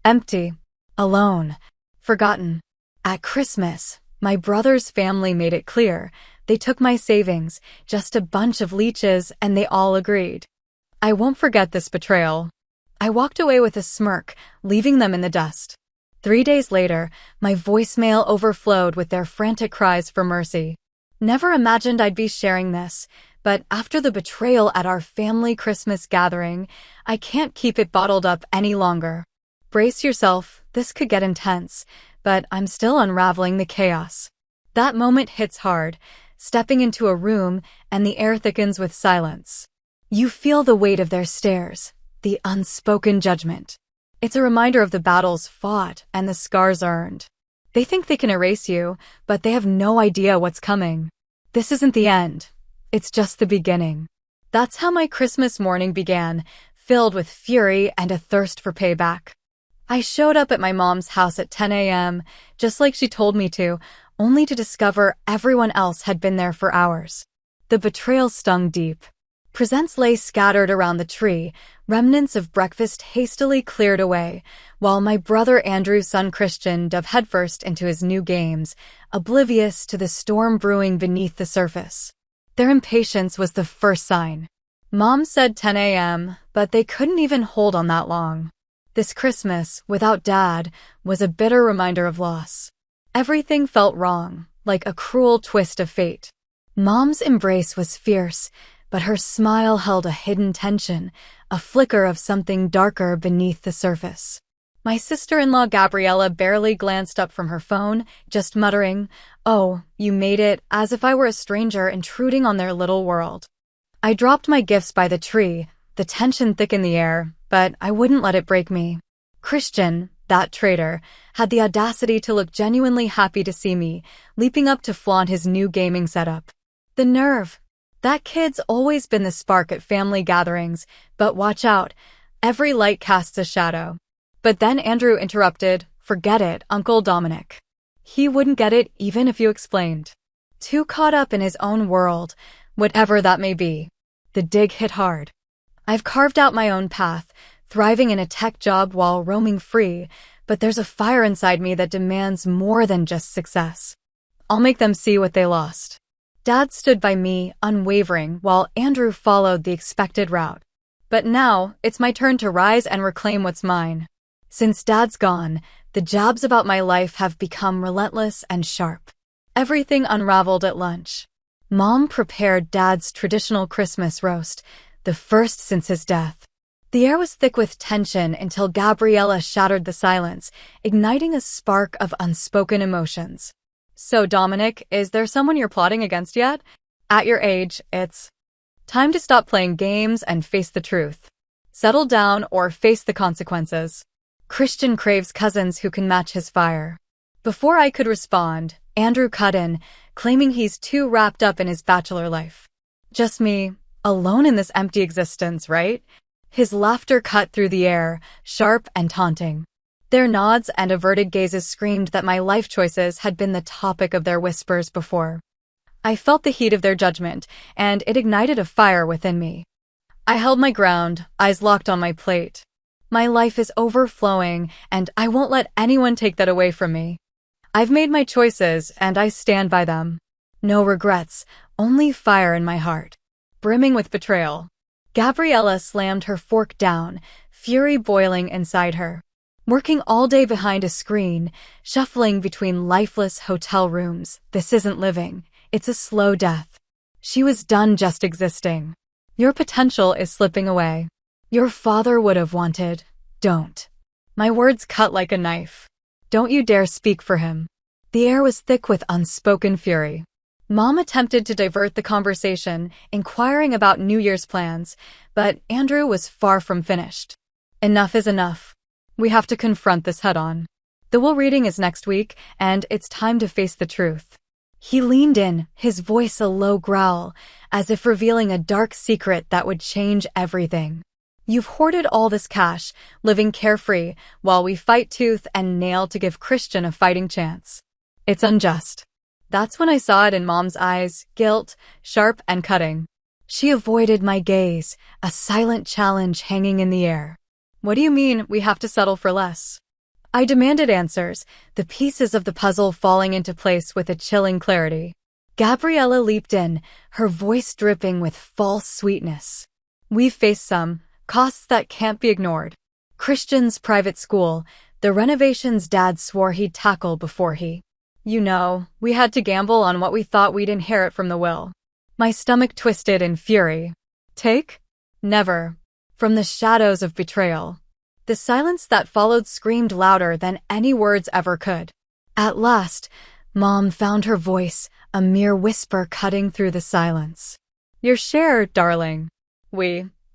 Empty. Alone. Forgotten. At Christmas, my brother's family made it clear. They took my savings, just a bunch of leeches, and they all agreed. I won't forget this betrayal. I walked away with a smirk, leaving them in the dust. 3 days later, my voicemail overflowed with their frantic cries for mercy. Never imagined I'd be sharing this, but after the betrayal at our family Christmas gathering, I can't keep it bottled up any longer. Brace yourself, this could get intense, but I'm still unraveling the chaos. That moment hits hard, stepping into a room and the air thickens with silence. You feel the weight of their stares, the unspoken judgment. It's a reminder of the battles fought and the scars earned. They think they can erase you, but they have no idea what's coming. This isn't the end. It's just the beginning. That's how my Christmas morning began, filled with fury and a thirst for payback. I showed up at my mom's house at 10 a.m., just like she told me to, only to discover everyone else had been there for hours. The betrayal stung deep. Presents lay scattered around the tree, remnants of breakfast hastily cleared away, while my brother Andrew's son Christian dove headfirst into his new games, oblivious to the storm brewing beneath the surface. Their impatience was the first sign. Mom said 10 a.m., but they couldn't even hold on that long. This Christmas, without Dad, was a bitter reminder of loss. Everything felt wrong, like a cruel twist of fate. Mom's embrace was fierce, but her smile held a hidden tension, a flicker of something darker beneath the surface. My sister-in-law Gabriella barely glanced up from her phone, just muttering, "Oh, you made it," as if I were a stranger intruding on their little world. I dropped my gifts by the tree, the tension thick in the air, but I wouldn't let it break me. Christian, that traitor, had the audacity to look genuinely happy to see me, leaping up to flaunt his new gaming setup. The nerve! That kid's always been the spark at family gatherings, but watch out, every light casts a shadow. But then Andrew interrupted, "Forget it, Uncle Dominic." He wouldn't get it even if you explained. Too caught up in his own world, whatever that may be. The dig hit hard. I've carved out my own path, thriving in a tech job while roaming free, but there's a fire inside me that demands more than just success. I'll make them see what they lost. Dad stood by me, unwavering, while Andrew followed the expected route. But now, it's my turn to rise and reclaim what's mine. Since Dad's gone, the jabs about my life have become relentless and sharp. Everything unraveled at lunch. Mom prepared Dad's traditional Christmas roast, the first since his death. The air was thick with tension until Gabriella shattered the silence, igniting a spark of unspoken emotions. "So, Dominic, is there someone you're plotting against yet? At your age, it's time to stop playing games and face the truth. Settle down or face the consequences." Christian craves cousins who can match his fire. Before I could respond, Andrew cut in, claiming he's too wrapped up in his bachelor life. Just me, alone in this empty existence, right? His laughter cut through the air, sharp and taunting. Their nods and averted gazes screamed that my life choices had been the topic of their whispers before. I felt the heat of their judgment, and it ignited a fire within me. I held my ground, eyes locked on my plate. My life is overflowing, and I won't let anyone take that away from me. I've made my choices, and I stand by them. No regrets, only fire in my heart, brimming with betrayal. Gabriella slammed her fork down, fury boiling inside her. Working all day behind a screen, shuffling between lifeless hotel rooms, this isn't living, it's a slow death. She was done just existing. Your potential is slipping away. Your father would have wanted. Don't. My words cut like a knife. Don't you dare speak for him. The air was thick with unspoken fury. Mom attempted to divert the conversation, inquiring about New Year's plans, but Andrew was far from finished. Enough is enough. We have to confront this head-on. The will reading is next week, and it's time to face the truth. He leaned in, his voice a low growl, as if revealing a dark secret that would change everything. You've hoarded all this cash, living carefree, while we fight tooth and nail to give Christian a fighting chance. It's unjust. That's when I saw it in Mom's eyes, guilt, sharp and cutting. She avoided my gaze, a silent challenge hanging in the air. What do you mean we have to settle for less? I demanded answers, the pieces of the puzzle falling into place with a chilling clarity. Gabriella leaped in, her voice dripping with false sweetness. We've faced some costs that can't be ignored. Christian's private school, the renovations Dad swore he'd tackle before he. We had to gamble on what we thought we'd inherit from the will. My stomach twisted in fury. Take? Never. From the shadows of betrayal. The silence that followed screamed louder than any words ever could. At last, Mom found her voice, a mere whisper cutting through the silence. Your share, darling.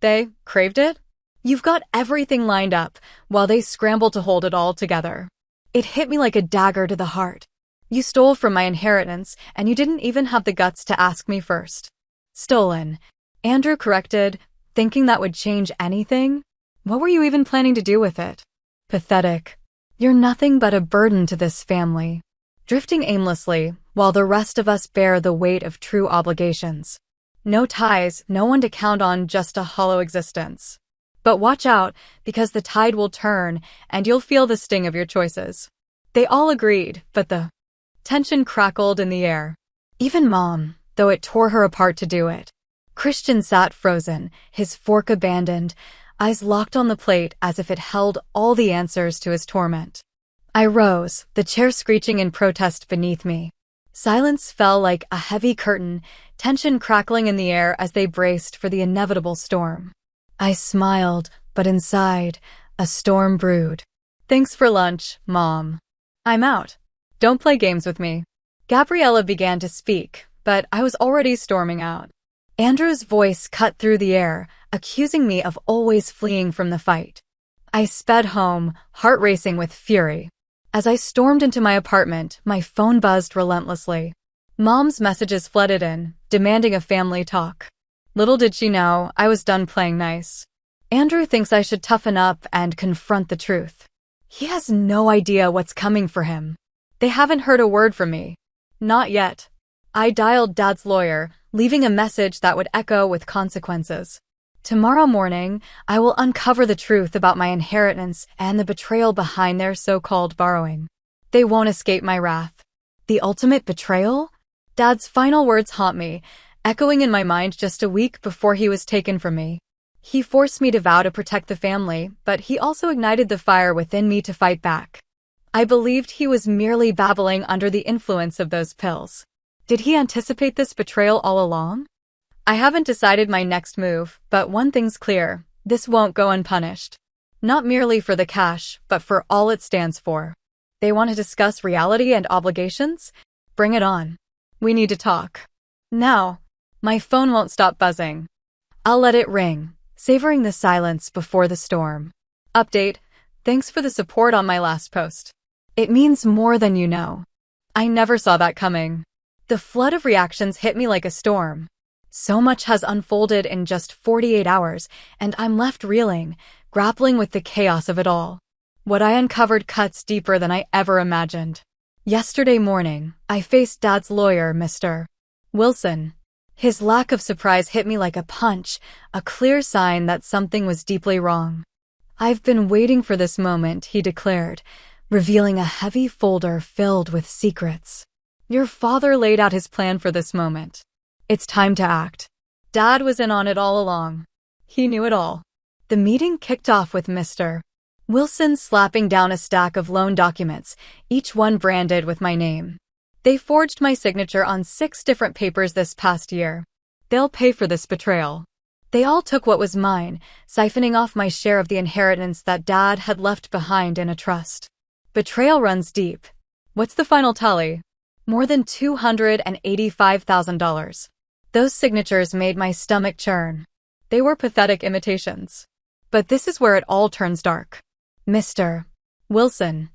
They craved it? You've got everything lined up, while they scramble to hold it all together. It hit me like a dagger to the heart. You stole from my inheritance, and you didn't even have the guts to ask me first. Stolen. Andrew corrected, thinking that would change anything? What were you even planning to do with it? Pathetic. You're nothing but a burden to this family. Drifting aimlessly, while the rest of us bear the weight of true obligations. No ties, no one to count on, just a hollow existence. But watch out, because the tide will turn, and you'll feel the sting of your choices. They all agreed, but the tension crackled in the air. Even Mom, though it tore her apart to do it. Christian sat frozen, his fork abandoned, eyes locked on the plate as if it held all the answers to his torment. I rose, the chair screeching in protest beneath me. Silence fell like a heavy curtain, tension crackling in the air as they braced for the inevitable storm. I smiled, but inside, a storm brewed. Thanks for lunch, Mom. I'm out. Don't play games with me. Gabriella began to speak, but I was already storming out. Andrew's voice cut through the air, accusing me of always fleeing from the fight. I sped home, heart racing with fury. As I stormed into my apartment, my phone buzzed relentlessly. Mom's messages flooded in, demanding a family talk. Little did she know, I was done playing nice. Andrew thinks I should toughen up and confront the truth. He has no idea what's coming for him. They haven't heard a word from me. Not yet. I dialed Dad's lawyer, leaving a message that would echo with consequences. Tomorrow morning, I will uncover the truth about my inheritance and the betrayal behind their so-called borrowing. They won't escape my wrath. The ultimate betrayal? Dad's final words haunt me, echoing in my mind just a week before he was taken from me. He forced me to vow to protect the family, but he also ignited the fire within me to fight back. I believed he was merely babbling under the influence of those pills. Did he anticipate this betrayal all along? I haven't decided my next move, but one thing's clear, this won't go unpunished. Not merely for the cash, but for all it stands for. They want to discuss reality and obligations? Bring it on. We need to talk. Now. My phone won't stop buzzing. I'll let it ring, savoring the silence before the storm. Update. Thanks for the support on my last post. It means more than you know. I never saw that coming. The flood of reactions hit me like a storm. So much has unfolded in just 48 hours, and I'm left reeling, grappling with the chaos of it all. What I uncovered cuts deeper than I ever imagined. Yesterday morning, I faced Dad's lawyer, Mr. Wilson. His lack of surprise hit me like a punch, a clear sign that something was deeply wrong. I've been waiting for this moment, he declared, revealing a heavy folder filled with secrets. Your father laid out his plan for this moment. It's time to act. Dad was in on it all along. He knew it all. The meeting kicked off with Mr. Wilson slapping down a stack of loan documents, each one branded with my name. They forged my signature on 6 different papers this past year. They'll pay for this betrayal. They all took what was mine, siphoning off my share of the inheritance that Dad had left behind in a trust. Betrayal runs deep. What's the final tally? More than $285,000. Those signatures made my stomach churn. They were pathetic imitations. But this is where it all turns dark. Mr. Wilson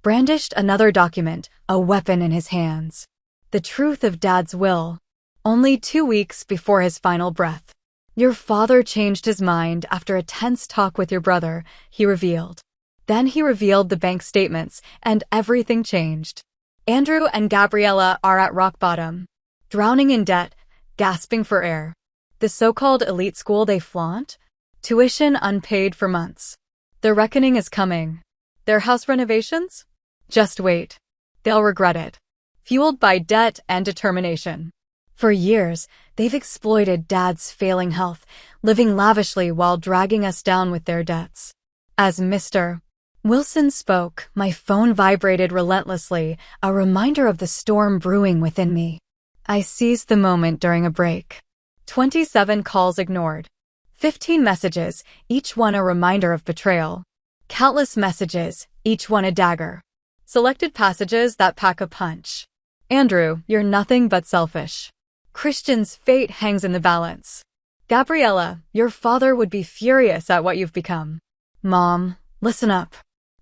brandished another document, a weapon in his hands. The truth of Dad's will. Only 2 weeks before his final breath. Your father changed his mind after a tense talk with your brother, he revealed. Then he revealed the bank statements, and everything changed. Andrew and Gabriella are at rock bottom. Drowning in debt, gasping for air. The so-called elite school they flaunt? Tuition unpaid for months. The reckoning is coming. Their house renovations? Just wait. They'll regret it. Fueled by debt and determination. For years, they've exploited Dad's failing health, living lavishly while dragging us down with their debts. As Mr. Wilson spoke, my phone vibrated relentlessly, a reminder of the storm brewing within me. I seized the moment during a break. 27 calls ignored. 15 messages, each one a reminder of betrayal. Countless messages, each one a dagger. Selected passages that pack a punch. Andrew, you're nothing but selfish. Christian's fate hangs in the balance. Gabriella, your father would be furious at what you've become. Mom, listen up.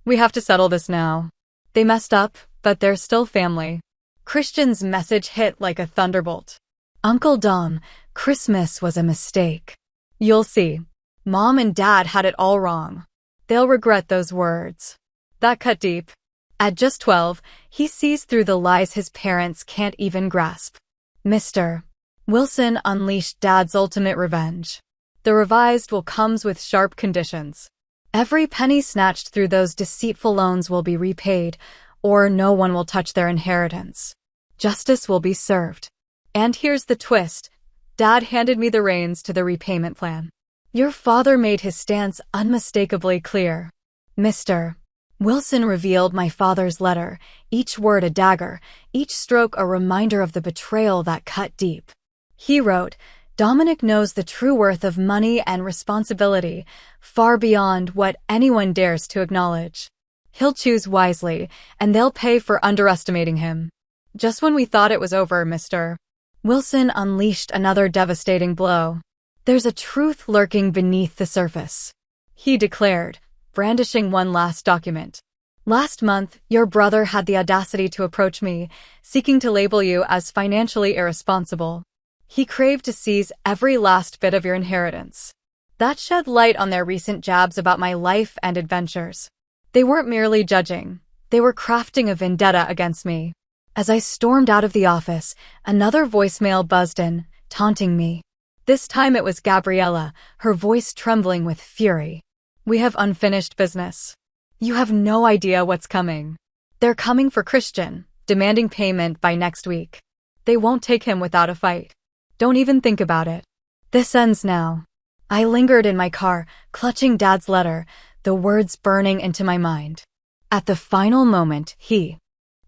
We have to settle this now. They messed up, but they're still family. Christian's message hit like a thunderbolt. Uncle Dom, Christmas was a mistake. You'll see. Mom and Dad had it all wrong. They'll regret those words. That cut deep. At just 12, he sees through the lies his parents can't even grasp. Mr. Wilson unleashed Dad's ultimate revenge. The revised will comes with sharp conditions. Every penny snatched through those deceitful loans will be repaid, or no one will touch their inheritance. Justice will be served. And here's the twist. Dad handed me the reins to the repayment plan. Your father made his stance unmistakably clear. Mr. Wilson revealed my father's letter, each word a dagger, each stroke a reminder of the betrayal that cut deep. He wrote, Dominic knows the true worth of money and responsibility, far beyond what anyone dares to acknowledge. He'll choose wisely, and they'll pay for underestimating him. Just when we thought it was over, Mr. Wilson unleashed another devastating blow. There's a truth lurking beneath the surface. He declared, brandishing one last document. Last month, your brother had the audacity to approach me, seeking to label you as financially irresponsible. He craved to seize every last bit of your inheritance. That shed light on their recent jabs about my life and adventures. They weren't merely judging. They were crafting a vendetta against me. As I stormed out of the office, another voicemail buzzed in, taunting me. This time it was Gabriella, her voice trembling with fury. We have unfinished business. You have no idea what's coming. They're coming for Christian, demanding payment by next week. They won't take him without a fight. Don't even think about it. This ends now. I lingered in my car, clutching Dad's letter, the words burning into my mind. At the final moment, he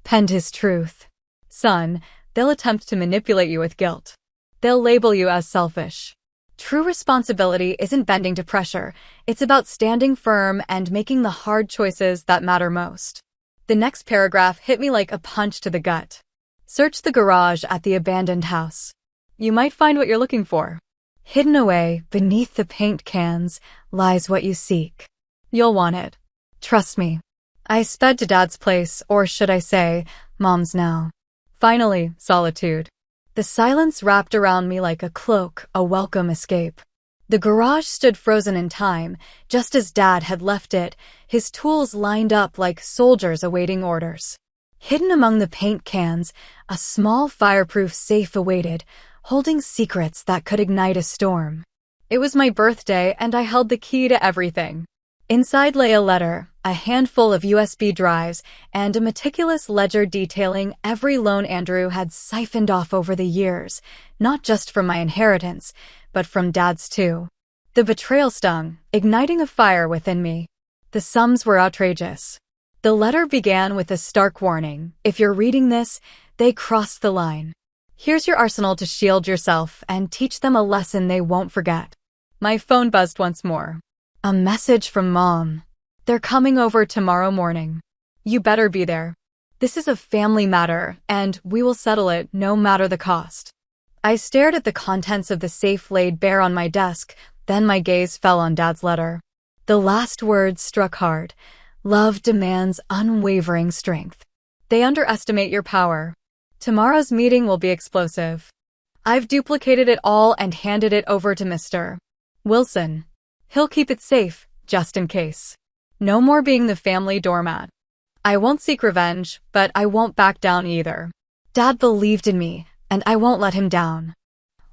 penned his truth. Son, they'll attempt to manipulate you with guilt. They'll label you as selfish. True responsibility isn't bending to pressure. It's about standing firm and making the hard choices that matter most. The next paragraph hit me like a punch to the gut. Search the garage at the abandoned house. You might find what you're looking for. Hidden away beneath the paint cans lies what you seek. You'll want it. Trust me. I sped to Dad's place, or should I say, Mom's now. Finally, solitude. The silence wrapped around me like a cloak, a welcome escape. The garage stood frozen in time, just as Dad had left it, his tools lined up like soldiers awaiting orders. Hidden among the paint cans, a small fireproof safe awaited, holding secrets that could ignite a storm. It was my birthday, and I held the key to everything. Inside lay a letter, a handful of USB drives, and a meticulous ledger detailing every loan Andrew had siphoned off over the years, not just from my inheritance, but from Dad's too. The betrayal stung, igniting a fire within me. The sums were outrageous. The letter began with a stark warning. If you're reading this, they crossed the line. Here's your arsenal to shield yourself and teach them a lesson they won't forget. My phone buzzed once more. A message from Mom. They're coming over tomorrow morning. You better be there. This is a family matter, and we will settle it no matter the cost. I stared at the contents of the safe laid bare on my desk, then my gaze fell on Dad's letter. The last words struck hard. Love demands unwavering strength. They underestimate your power. Tomorrow's meeting will be explosive. I've duplicated it all and handed it over to Mr. Wilson. He'll keep it safe, just in case. No more being the family doormat. I won't seek revenge, but I won't back down either. Dad believed in me, and I won't let him down.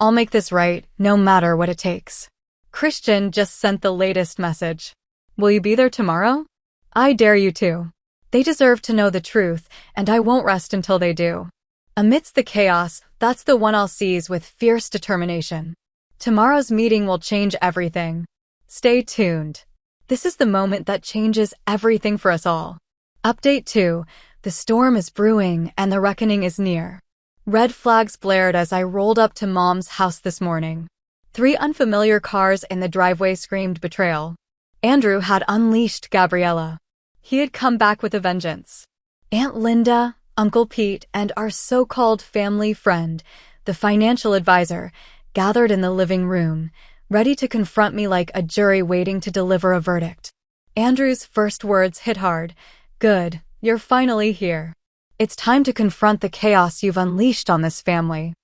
I'll make this right, no matter what it takes. Christian just sent the latest message. Will you be there tomorrow? I dare you to. They deserve to know the truth, and I won't rest until they do. Amidst the chaos, that's the one I'll seize with fierce determination. Tomorrow's meeting will change everything. Stay tuned. This is the moment that changes everything for us all. Update 2. The storm is brewing and the reckoning is near. Red flags blared as I rolled up to Mom's house this morning. 3 unfamiliar cars in the driveway screamed betrayal. Andrew had unleashed Gabriella. He had come back with a vengeance. Aunt Linda, Uncle Pete, and our so-called family friend, the financial advisor, gathered in the living room, ready to confront me like a jury waiting to deliver a verdict. Andrew's first words hit hard. Good, you're finally here. It's time to confront the chaos you've unleashed on this family.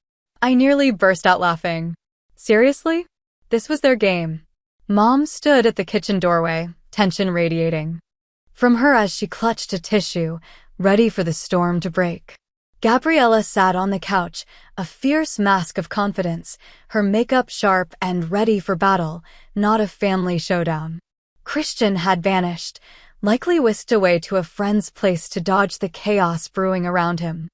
I nearly burst out laughing. Seriously? This was their game. Mom stood at the kitchen doorway, tension radiating from her as she clutched a tissue, ready for the storm to break. Gabriella sat on the couch, a fierce mask of confidence, her makeup sharp and ready for battle, not a family showdown. Christian had vanished, likely whisked away to a friend's place to dodge the chaos brewing around him.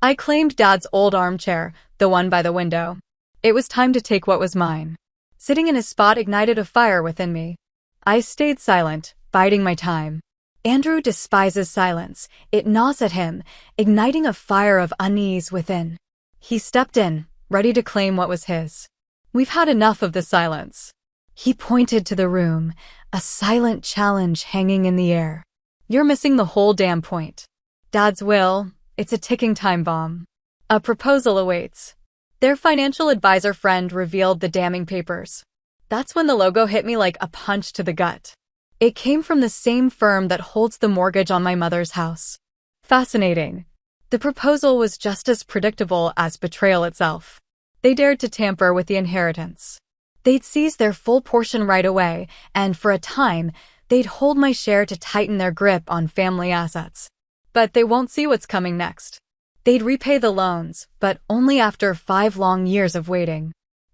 I claimed Dad's old armchair, the one by the window. It was time to take what was mine. Sitting in his spot ignited a fire within me. I stayed silent, biding my time. Andrew despises silence. It gnaws at him, igniting a fire of unease within. He stepped in, ready to claim what was his. We've had enough of the silence. He pointed to the room, a silent challenge hanging in the air. You're missing the whole damn point. Dad's will, it's a ticking time bomb. A proposal awaits. Their financial advisor friend revealed the damning papers. That's when the logo hit me like a punch to the gut. It came from the same firm that holds the mortgage on my mother's house. Fascinating. The proposal was just as predictable as betrayal itself. They dared to tamper with the inheritance. They'd seize their full portion right away, and for a time, they'd hold my share to tighten their grip on family assets. But they won't see what's coming next. They'd repay the loans, but only after 5 long years of waiting.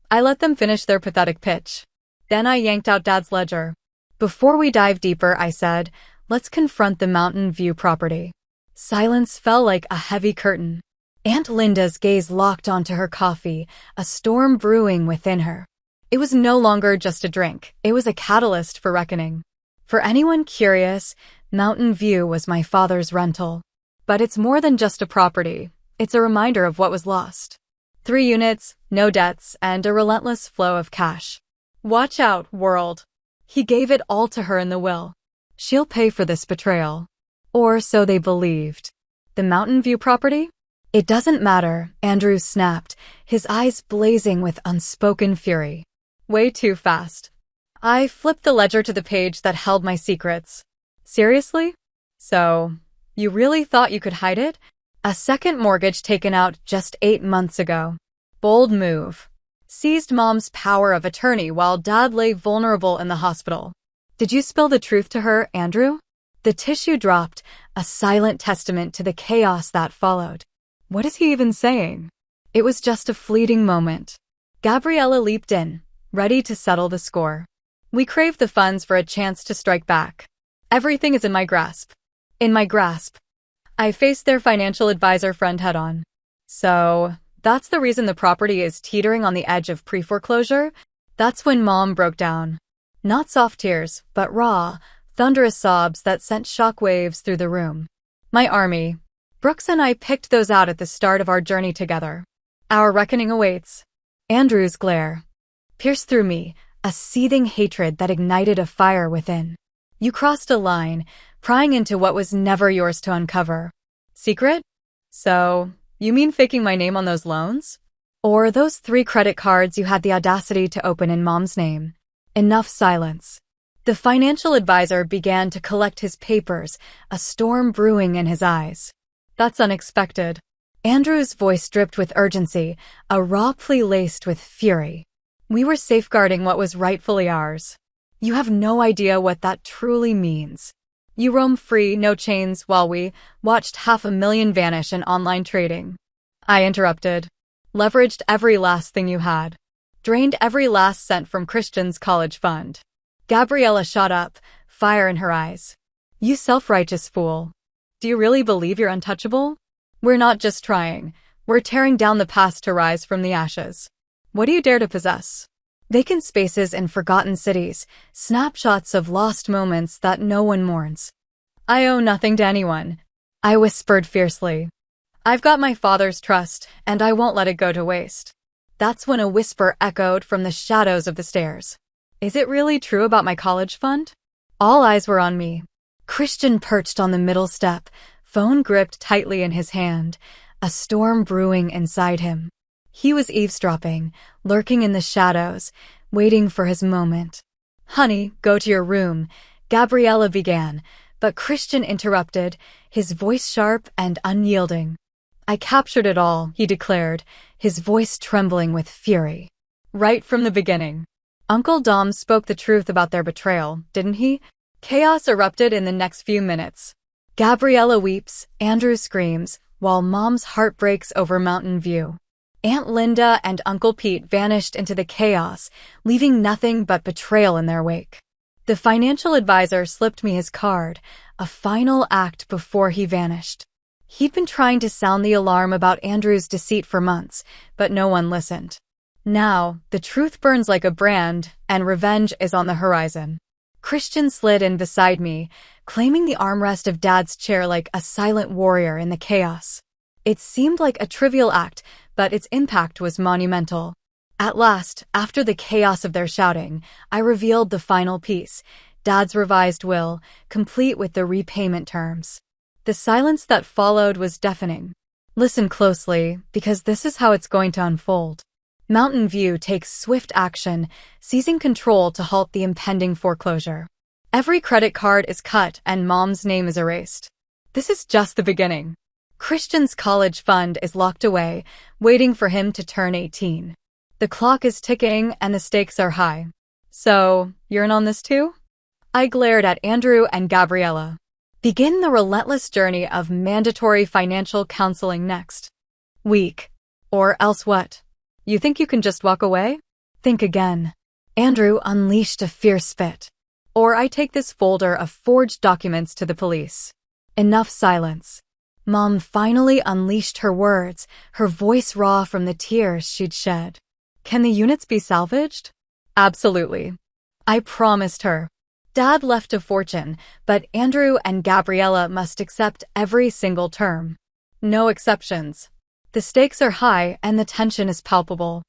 I let them finish their pathetic pitch. Then I yanked out Dad's ledger. Before we dive deeper, I said, let's confront the Mountain View property. Silence fell like a heavy curtain. Aunt Linda's gaze locked onto her coffee, a storm brewing within her. It was no longer just a drink, it was a catalyst for reckoning. For anyone curious, Mountain View was my father's rental. But it's more than just a property, it's a reminder of what was lost. 3 units, no debts, and a relentless flow of cash. Watch out, world. He gave it all to her in the will. She'll pay for this betrayal. Or so they believed. The Mountain View property? It doesn't matter, Andrew snapped, his eyes blazing with unspoken fury. Way too fast. I flipped the ledger to the page that held my secrets. Seriously? So, you really thought you could hide it? A second mortgage taken out just 8 months ago. Bold move. Seized Mom's power of attorney while Dad lay vulnerable in the hospital. Did you spill the truth to her, Andrew? The tissue dropped, a silent testament to the chaos that followed. What is he even saying? It was just a fleeting moment. Gabriella leaped in, ready to settle the score. We craved the funds for a chance to strike back. Everything is in my grasp. In my grasp. I faced their financial advisor friend head-on. So, that's the reason the property is teetering on the edge of pre-foreclosure? That's when Mom broke down. Not soft tears, but raw, thunderous sobs that sent shockwaves through the room. My army. Brooks and I picked those out at the start of our journey together. Our reckoning awaits. Andrew's glare pierced through me, a seething hatred that ignited a fire within. You crossed a line, prying into what was never yours to uncover. Secret? So, you mean faking my name on those loans? Or those 3 credit cards you had the audacity to open in Mom's name? Enough silence. The financial advisor began to collect his papers, a storm brewing in his eyes. That's unexpected. Andrew's voice dripped with urgency, a raw plea laced with fury. We were safeguarding what was rightfully ours. You have no idea what that truly means. You roam free, no chains, while we watched 500,000 vanish in online trading. I interrupted. Leveraged every last thing you had. Drained every last cent from Christian's college fund. Gabriella shot up, fire in her eyes. You self-righteous fool. Do you really believe you're untouchable? We're not just trying. We're tearing down the past to rise from the ashes. What do you dare to possess? Vacant spaces in forgotten cities, snapshots of lost moments that no one mourns. I owe nothing to anyone, I whispered fiercely. I've got my father's trust, and I won't let it go to waste. That's when a whisper echoed from the shadows of the stairs. Is it really true about my college fund? All eyes were on me. Christian perched on the middle step, phone gripped tightly in his hand, a storm brewing inside him. He was eavesdropping, lurking in the shadows, waiting for his moment. Honey, go to your room, Gabriella began, but Christian interrupted, his voice sharp and unyielding. I captured it all, he declared, his voice trembling with fury. Right from the beginning. Uncle Dom spoke the truth about their betrayal, didn't he? Chaos erupted in the next few minutes. Gabriella weeps, Andrew screams, while Mom's heart breaks over Mountain View. Aunt Linda and Uncle Pete vanished into the chaos, leaving nothing but betrayal in their wake. The financial advisor slipped me his card, a final act before he vanished. He'd been trying to sound the alarm about Andrew's deceit for months, but no one listened. Now, the truth burns like a brand, and revenge is on the horizon. Christian slid in beside me, claiming the armrest of Dad's chair like a silent warrior in the chaos. It seemed like a trivial act, but its impact was monumental. At last, after the chaos of their shouting, I revealed the final piece, Dad's revised will, complete with the repayment terms. The silence that followed was deafening. Listen closely, because this is how it's going to unfold. Mountain View takes swift action, seizing control to halt the impending foreclosure. Every credit card is cut and Mom's name is erased. This is just the beginning. Christian's college fund is locked away, waiting for him to turn 18. The clock is ticking and the stakes are high. So, you're in on this too? I glared at Andrew and Gabriella. Begin the relentless journey of mandatory financial counseling next week. Or else what? You think you can just walk away? Think again. Andrew unleashed a fierce spit. Or I take this folder of forged documents to the police. Enough silence. Mom finally unleashed her words, her voice raw from the tears she'd shed. Can the units be salvaged? Absolutely. I promised her. Dad left a fortune, but Andrew and Gabriella must accept every single term. No exceptions. The stakes are high and the tension is palpable.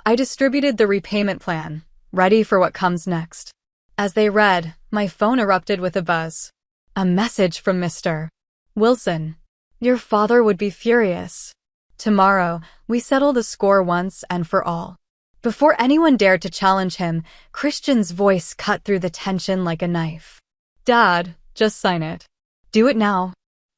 I distributed the repayment plan, ready for what comes next. As they read, my phone erupted with a buzz. A message from Mr. Wilson. Your father would be furious. Tomorrow, we settle the score once and for all. Before anyone dared to challenge him, Christian's voice cut through the tension like a knife. Dad, just sign it. Do it now.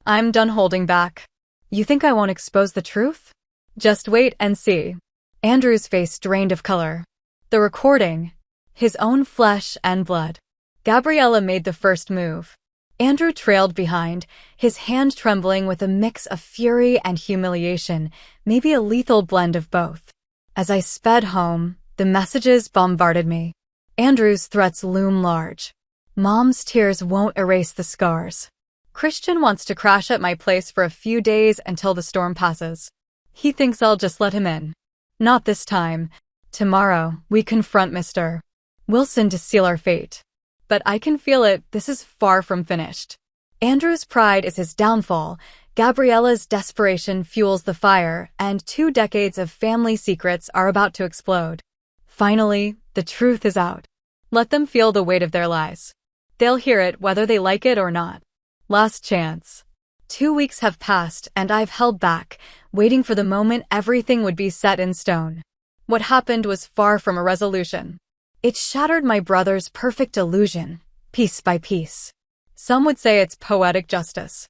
I'm done holding back. You think I won't expose the truth? Just wait and see. Andrew's face drained of color. The recording. His own flesh and blood. Gabriella made the first move. Andrew trailed behind, his hand trembling with a mix of fury and humiliation, maybe a lethal blend of both. As I sped home, the messages bombarded me. Andrew's threats loom large. Mom's tears won't erase the scars. Christian wants to crash at my place for a few days until the storm passes. He thinks I'll just let him in. Not this time. Tomorrow, we confront Mr. Wilson to seal our fate. But I can feel it, this is far from finished. Andrew's pride is his downfall, Gabriella's desperation fuels the fire, and 2 decades of family secrets are about to explode. Finally, the truth is out. Let them feel the weight of their lies. They'll hear it whether they like it or not. Last chance. 2 weeks have passed and I've held back, waiting for the moment everything would be set in stone. What happened was far from a resolution. It shattered my brother's perfect illusion, piece by piece. Some would say it's poetic justice.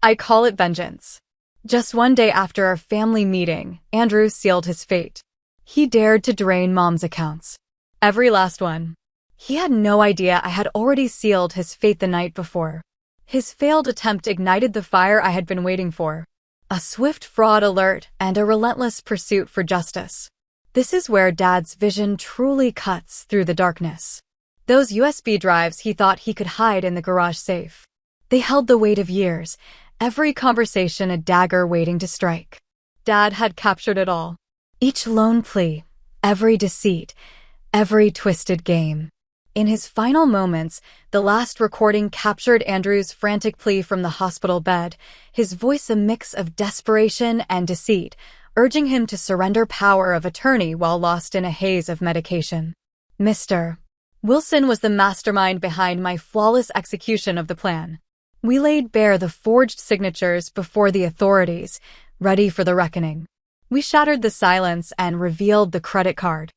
I call it vengeance. Just one day after our family meeting, Andrew sealed his fate. He dared to drain Mom's accounts. Every last one. He had no idea I had already sealed his fate the night before. His failed attempt ignited the fire I had been waiting for. A swift fraud alert and a relentless pursuit for justice. This is where Dad's vision truly cuts through the darkness. Those USB drives he thought he could hide in the garage safe. They held the weight of years, every conversation a dagger waiting to strike. Dad had captured it all. Each lone plea, every deceit, every twisted game. In his final moments, the last recording captured Andrew's frantic plea from the hospital bed, his voice a mix of desperation and deceit, urging him to surrender power of attorney while lost in a haze of medication. Mr. Wilson was the mastermind behind my flawless execution of the plan. We laid bare the forged signatures before the authorities, ready for the reckoning. We shattered the silence and revealed the credit card.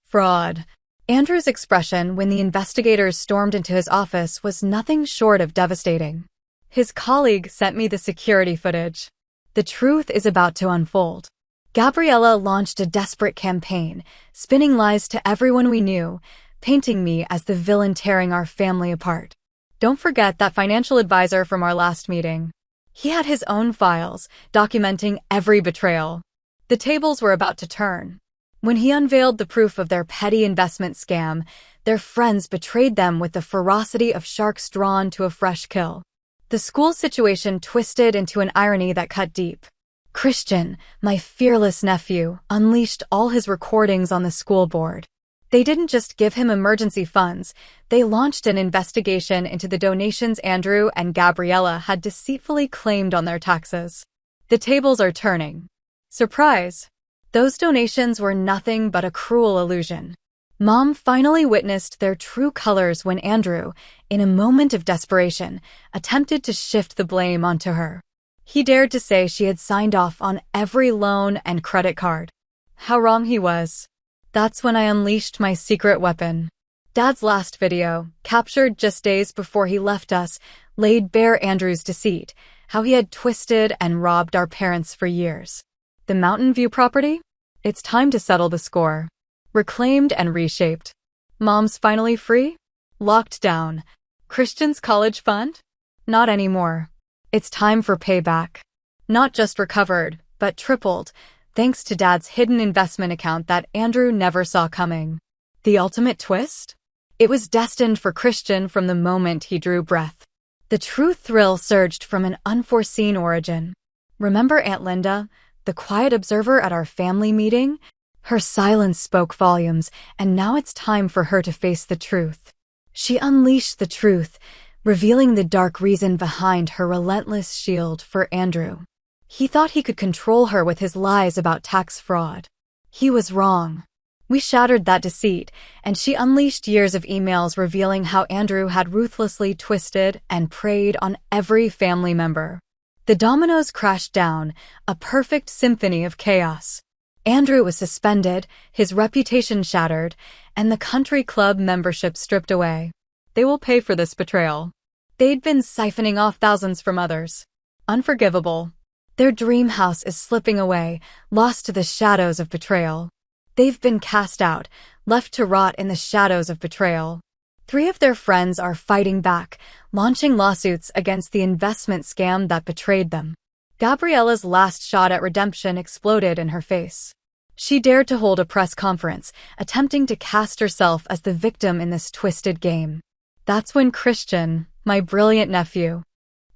Fraud. Andrew's expression when the investigators stormed into his office was nothing short of devastating. His colleague sent me the security footage. The truth is about to unfold. Gabriella launched a desperate campaign, spinning lies to everyone we knew, painting me as the villain tearing our family apart. Don't forget that financial advisor from our last meeting. He had his own files, documenting every betrayal. The tables were about to turn. When he unveiled the proof of their petty investment scam, their friends betrayed them with the ferocity of sharks drawn to a fresh kill. The school situation twisted into an irony that cut deep. Christian, my fearless nephew, unleashed all his recordings on the school board. They didn't just give him emergency funds, they launched an investigation into the donations Andrew and Gabriella had deceitfully claimed on their taxes. The tables are turning. Surprise! Those donations were nothing but a cruel illusion. Mom finally witnessed their true colors when Andrew, in a moment of desperation, attempted to shift the blame onto her. He dared to say she had signed off on every loan and credit card. How wrong he was. That's when I unleashed my secret weapon. Dad's last video, captured just days before he left us, laid bare Andrew's deceit, how he had twisted and robbed our parents for years. The Mountain View property? It's time to settle the score. Reclaimed and reshaped. Mom's finally free? Locked down. Christian's college fund? Not anymore. It's time for payback. Not just recovered, but tripled, thanks to Dad's hidden investment account that Andrew never saw coming. The ultimate twist? It was destined for Christian from the moment he drew breath. The true thrill surged from an unforeseen origin. Remember Aunt Linda, the quiet observer at our family meeting? Her silence spoke volumes, and now it's time for her to face the truth. She unleashed the truth, revealing the dark reason behind her relentless shield for Andrew. He thought he could control her with his lies about tax fraud. He was wrong. We shattered that deceit, and she unleashed years of emails revealing how Andrew had ruthlessly twisted and preyed on every family member. The dominoes crashed down, a perfect symphony of chaos. Andrew was suspended, his reputation shattered, and the country club membership stripped away. They will pay for this betrayal. They'd been siphoning off thousands from others. Unforgivable. Their dream house is slipping away, lost to the shadows of betrayal. They've been cast out, left to rot in the shadows of betrayal. 3 of their friends are fighting back, launching lawsuits against the investment scam that betrayed them. Gabriella's last shot at redemption exploded in her face. She dared to hold a press conference, attempting to cast herself as the victim in this twisted game. That's when Christian, my brilliant nephew,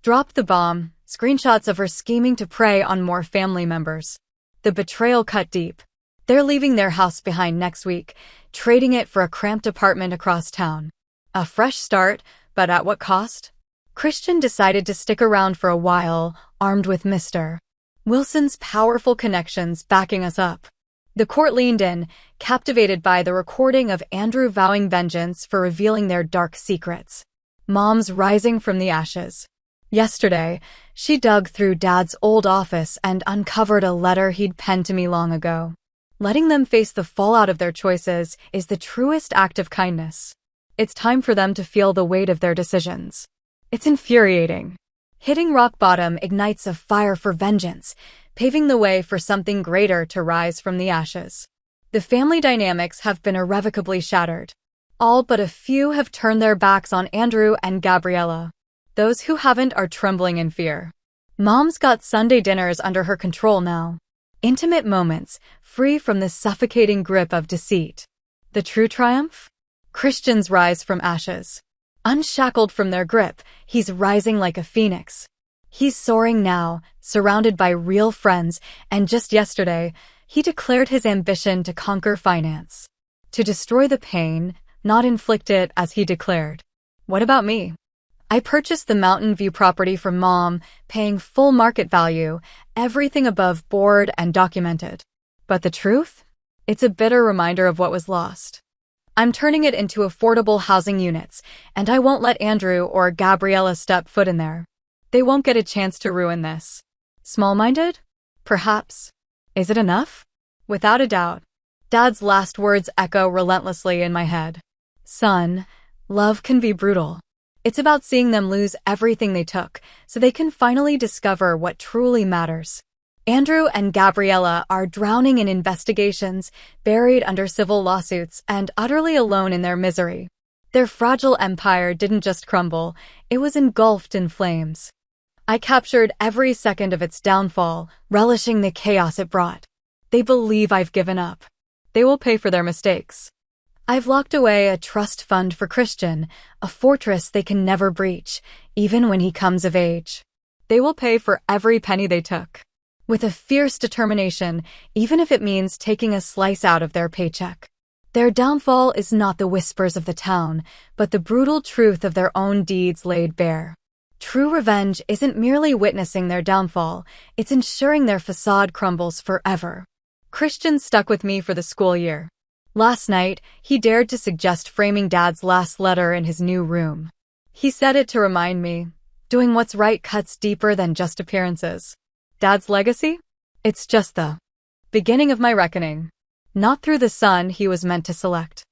dropped the bomb, screenshots of her scheming to prey on more family members. The betrayal cut deep. They're leaving their house behind next week, trading it for a cramped apartment across town. A fresh start, but at what cost? Christian decided to stick around for a while, armed with Mr. Wilson's powerful connections backing us up. The court leaned in, captivated by the recording of Andrew vowing vengeance for revealing their dark secrets. Mom's rising from the ashes. Yesterday, she dug through Dad's old office and uncovered a letter he'd penned to me long ago. Letting them face the fallout of their choices is the truest act of kindness. It's time for them to feel the weight of their decisions. It's infuriating. Hitting rock bottom ignites a fire for vengeance, paving the way for something greater to rise from the ashes. The family dynamics have been irrevocably shattered. All but a few have turned their backs on Andrew and Gabriella. Those who haven't are trembling in fear. Mom's got Sunday dinners under her control now. Intimate moments, free from the suffocating grip of deceit. The true triumph? Christian's rise from ashes. Unshackled from their grip, he's rising like a phoenix. He's soaring now, surrounded by real friends, and just yesterday, he declared his ambition to conquer finance. To destroy the pain, not inflict it, as he declared. What about me? I purchased the Mountain View property from Mom, paying full market value, everything above board and documented. But the truth? It's a bitter reminder of what was lost. I'm turning it into affordable housing units, and I won't let Andrew or Gabriella step foot in there. They won't get a chance to ruin this. Small-minded? Perhaps. Is it enough? Without a doubt. Dad's last words echo relentlessly in my head. Son, love can be brutal. It's about seeing them lose everything they took, so they can finally discover what truly matters. Andrew and Gabriella are drowning in investigations, buried under civil lawsuits, and utterly alone in their misery. Their fragile empire didn't just crumble, it was engulfed in flames. I captured every second of its downfall, relishing the chaos it brought. They believe I've given up. They will pay for their mistakes. I've locked away a trust fund for Christian, a fortress they can never breach, even when he comes of age. They will pay for every penny they took. With a fierce determination, even if it means taking a slice out of their paycheck. Their downfall is not the whispers of the town, but the brutal truth of their own deeds laid bare. True revenge isn't merely witnessing their downfall, it's ensuring their facade crumbles forever. Christian stuck with me for the school year. Last night, he dared to suggest framing Dad's last letter in his new room. He said it to remind me, doing what's right cuts deeper than just appearances. Dad's legacy? It's just the beginning of my reckoning. Not through the son he was meant to select.